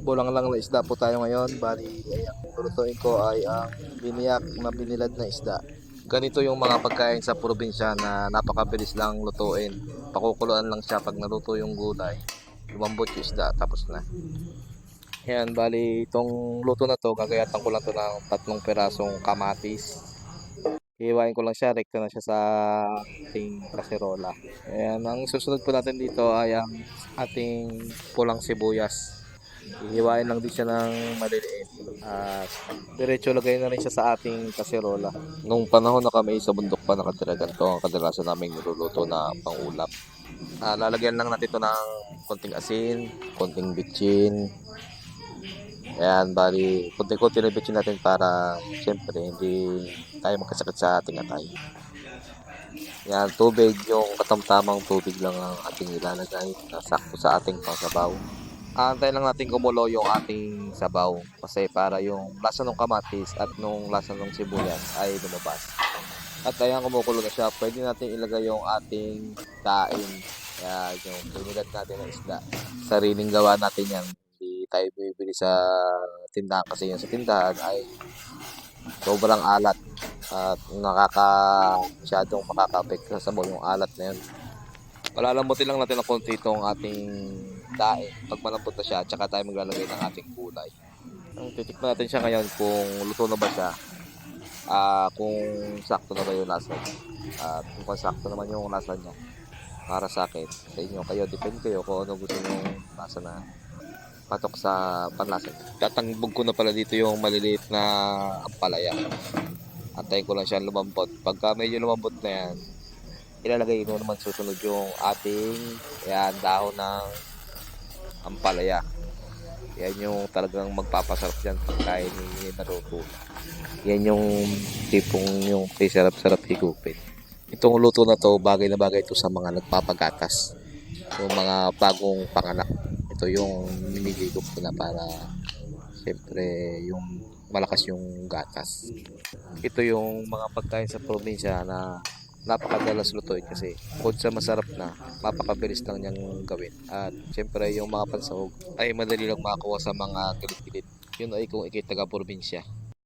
Bulang lang na isda po tayo ngayon. Bali, ay ang lulutuin ko ay ang biniyak na binilad na isda. Ganito yung mga pagkain sa probinsya na napakabilis lang lutuin. Pakukuluan lang siya pag naluto yung gulay. Lumambot yung isda, tapos na. Yan, bali itong luto na to, gagayatan ko lang to ng 3 pirasong kamatis. Hihiwain ko lang siya, rekta na siya sa ating kaserola. Ayan, ang susunod po natin dito ay ang ating pulang sibuyas. Hihiwain lang din siya ng maliliit. At diretso lagay na rin siya sa ating kaserola. Nung panahon na kami sa bundok pa nakatira, ganito ang kadalasan namin niluluto na pang-ulam. Lalagyan lang natin ito ng konting asin, konting bitchin. Ayan, bali, konti-konti na bitchin natin para siyempre hindi tayo magkasakit sa ating atay. Yan, tubig, yung katamtamang tubig lang ang ating ilalagay na sakto sa ating pangsabaw. Aantayin lang natin kumulo yung ating sabaw kasi para yung lasa ng kamatis at nung lasa ng sibuyas ay lumabas. At ayan, kumukulo na siya, pwede natin ilagay yung ating kain. Kaya yung pinilat natin ng isda. Sariling gawa natin yan. Hindi tayo bibili sa tindahan kasi yung sa tindahan ay sobrang alat at masyadong makaka-apekto sa sabaw yung alat na yun. Palalambutin lang natin ng konti itong ating daing. Pag malambot na siya, tsaka tayo maglalagay ng ating gulay. Titikman natin siya ngayon kung luto na ba siya. Kung sakto na ba yung lasa niya. At kung sakto naman yung lasa niya. Para sa akin, sa inyo, kayo, depende kayo kung ano gusto nyo lasa na patok sa panlasa niya. Tatangbog ko na pala dito yung maliliit na ampalaya. Antayin ko lang siya lumambot. Pagka medyo lumambot na yan, ilalagay ko naman susunod yung ating dahon ng ampalaya. Yan yung talagang magpapasarap dyan pagkain ni naluto. Yan yung tipong yung kay sarap-sarap higupin. Itong luto na to, bagay na bagay ito sa mga nagpapagatas. Yung mga bagong panganak. Ito yung minigigop ko na para siyempre yung malakas yung gatas. Ito yung mga pagkain sa probinsya na napakadalas lutuin kasi bukod sa masarap na, mapakabilis lang niyang gawin. At siyempre yung mga pansahog ay madali lang makakuha sa mga gilid-gilid. Yun ay kung ikit taga probinsya.